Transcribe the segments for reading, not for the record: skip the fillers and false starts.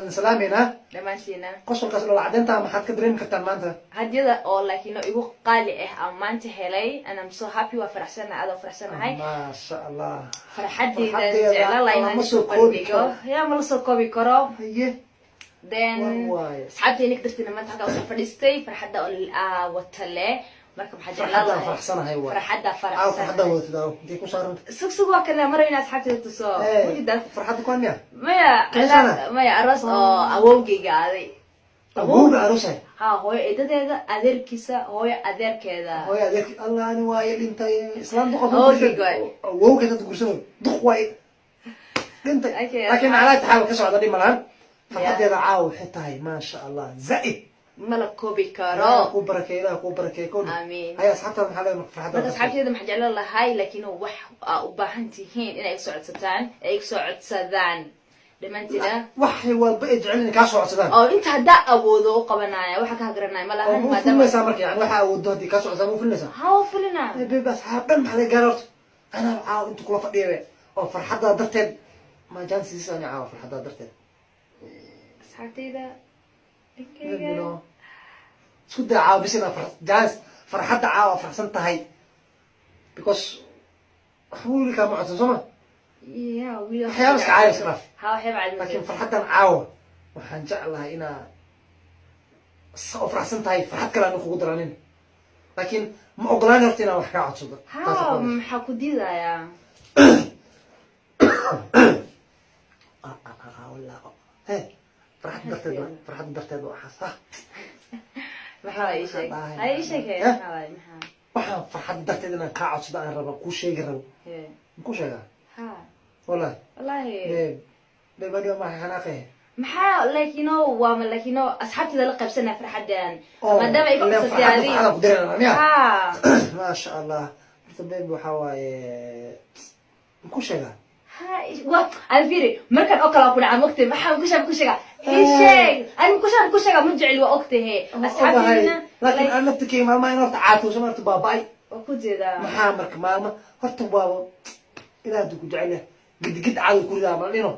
سلامينا dhamaantiina qosolkaas loo cadeynta maxaad ka dareemi kartaan maanta hadiyada oo laakiin igu qaali ah aan maanta helay and I'm so happy wa faraxsanahay aad faraxsanahay ma sha Allah farxadeyda jecelahay inaan soo bandhigo yaa ma la soo koobi karo haye then asxaabtayni dartina maanta halka soo fadhiistay farxadda oo watale marka maxaa jecelahay farxsanahay waa farxadda wadada intii ku saaran sugsug waa kana marayna asxaabtayda tusoo farxadda ku amiya maya aroos oo awowgayga aaday awowga aroosay ha hooyo eedadeeda adeerkiisa hooyo adeerkeeda Allah ani waa dhintay islaam duqad awowga dad guursan duq way dhintay laakiin ala taxawl ka socda dhimalaan farxadeeda caaw xitahay ma sha Allah zaid ملك كوبي كارو كوبركي كون امين هي اصحابتها محل فرحتها بس اصحابتي ما حجل الله هاي لكن وح وباهنتيهين ان اي سعودتان اي سعودتان لما انت ده وحي والبقي جعلني كا سعودتان او انت هدا اودو قبنايا waxa ka garanay ma lahan ما دام ما markii yani waxa awoodo hadii ka socodaan u filnaysa ha u filna bib asxaaban maxay gaarto ana caaw inta kula fadhiyo oo farxada darteed ma jaan siisani caaw farxada darteed asxaabtayda isku day caaw bisina jaas farxada caaw farxsan tahay because xawli ka macsan soma يا ويا waxyaabas ka caayis raf ha waxay bacad laakiin farxadan caaw waxaan jeclahay ina soo farxsan tahay farxad kale aan kugu daraanin laakiin ma ogolaan horta inaan wax ka codsado ha maxaa ku diidaya wala farxad darteed waa xasa maxaa ay sheegay waxaan farxad darteed inaan ka codsado aan rabo ku sheegi rabo ku sheegaa والله بيبقى ما حناقه maxaa laakino waa laakino asxaabtida la qabsana farxadan maadaama ay ku qabsatay ma sha Allah tabeeb waxa waaye ku sheega waa alfiri markan oo kala ku dhacay waqti maxaa ku sheega sheeg aan ku sheega ma jecel waa ogtahay asxaabtina laakiin aan naftikay maalma inoo tacaato samartu baabay oo ku jeeda maxaa marka maalma horta baabo ilaa ku jecel قد عاود كل ذا مالينو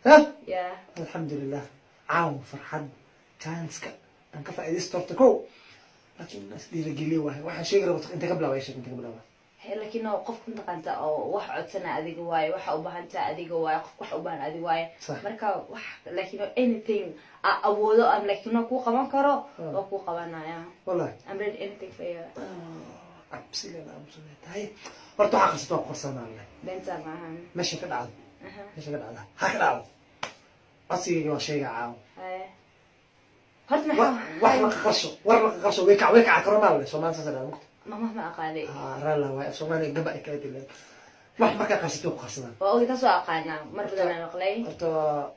ها يا الحمد لله عاو فرحان كانسك انك فايدي ستورتكو لكن الناس دي رجلي واحد شيء ربط انت قبل وايش انت قبل لكن قف كنت قانتا او wax codsana adiga waay waxa u baahanta adiga waay qof wax u baahan adiga waay marka wax laakiin anything awoodo am laakiin ku qaban karo oo ku qabanaya wallahi I'm ready anything for you absolutely هاي horta waxa qasabto qorsanaa benta maahan meesha ka dhacdo ha ka dhacdo asiga waa shayga caaw horta maxaa wax la qarsho war la qarsho way ka karamaal Soomaaliya sadaan mama ma aqaanay rala way Soomaaliya gaba ay ka dileen wax marka qarsato ku qarsadaan oo ogi taasoo aqaana mar badan aan aqlay horta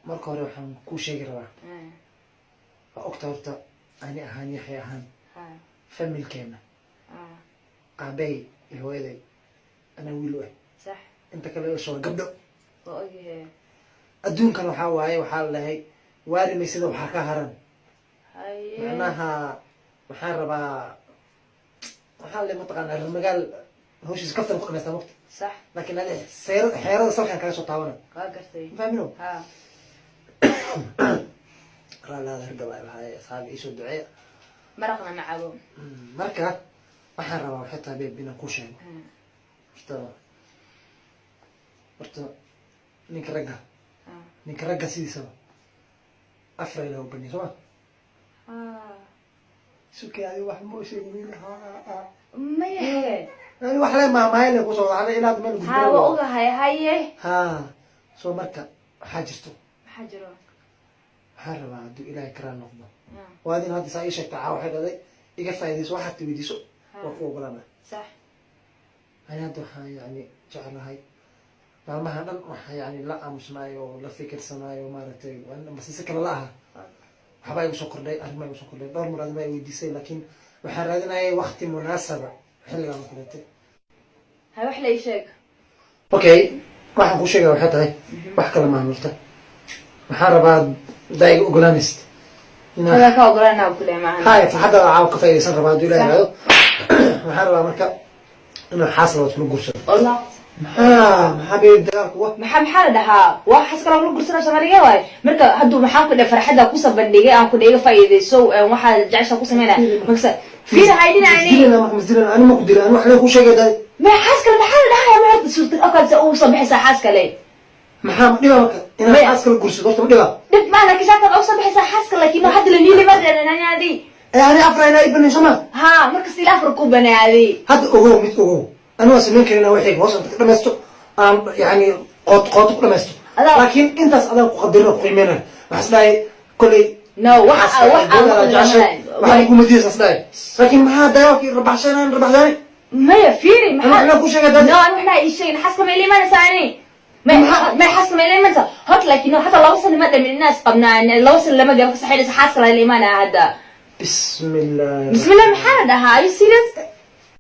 marka hore waxaan ku sheegi rabaa ogta horta ani ahaan yahay ahaan familkeena abay hooyaday أنا ويلوه صح أنت كله شو قبله أوكي أدون كانوا حواي وحال لهي واري ميسيد وحكا هرن معناها محاربة وحال اللي مطقنا المجال هوش يسكفت المطقنا استموت صح لكن هذا سير حيرة صار كان شو طاونا قرتي فاهمينه ها لا هرجع بقى هاي أصحابي إيش الدعاء مرقنا معهم مركا محاربة وحتى بينا كوشين horta ninka ragga sidiisaba afar ilaa u bani soma sukay adi wax ma sheegin maya ani wax le maamaay le ku soo waxay ilaa meel gudbo ha waa ogahay haye ha soo marka waxa jirto waxa jiro waxa rabaa haduu ilaahay kara noqdo waadin hadda saa sheegta waxay dhaday iga faa'iideyso waxa tiwidiso waa ku ogolaana sax أنا دوحة يعني جعلها ما هذا يعني لا أمشنايو لا فكر سنايو مارتي وأنا بس سكر لها حبايب شكر لي أهل ما يشكر لي دور مراد ما يودي سي لكن وحرادنا أي وقت مناسبة حلو ما كنتي هاي وحلا يشيك أوكي ما حكوا شيء أو حتى هاي بحكي لما عملته محاربة دايق أوغلانيست هذا كأوغلانا وكله معنا هاي فحدا عاو كفاية يسرب هذا ولا محاربة مركب أنا حاصل وتقول قرصة والله محا بيدك maxaa la dhahaa waa xas kala lagu gursana Soomaaliga waay marka haduu maxaa ku dhahay farxada ku sabandhigay aan ku dhigay faa'iideyso waxa jacayl ku sameeyay marka fiir haydinaani أنا ما قدر أنا وحنا كل شيء قدر ما حس kala maxaa la dhahaa ma suurta akad oo sabaxaysa xas kale محا ديبا إنا حاس كل كرسي دكتور ديبا dib ma la kiisa oo sabaxaysa xas kale laakiin hadda la niili ma dheeranaadi يعني أفرع أنا ابن شما ها marka si la farqo banaadi هذا أوه ميت أوه أنا واسمين كلنا واحد وصل تقدر مستو يعني قط كل مستو لكن أنت أصلا قدرنا قيمنا بس لاي كل no waxa ما يكون مدير أصلا لكن ما هذا يوكي ربع سنة ما يفيري ما أنا كل شيء قدر no احنا اي شيء حسب ما لي ما نساني ما حسب ما لي ما نسا هات لكن حتى لو وصل لمدة من الناس قبنا لو وصل لما قال صحيح حاسس على الإيمان هذا بسم الله بسم الله محمد هاي سيريس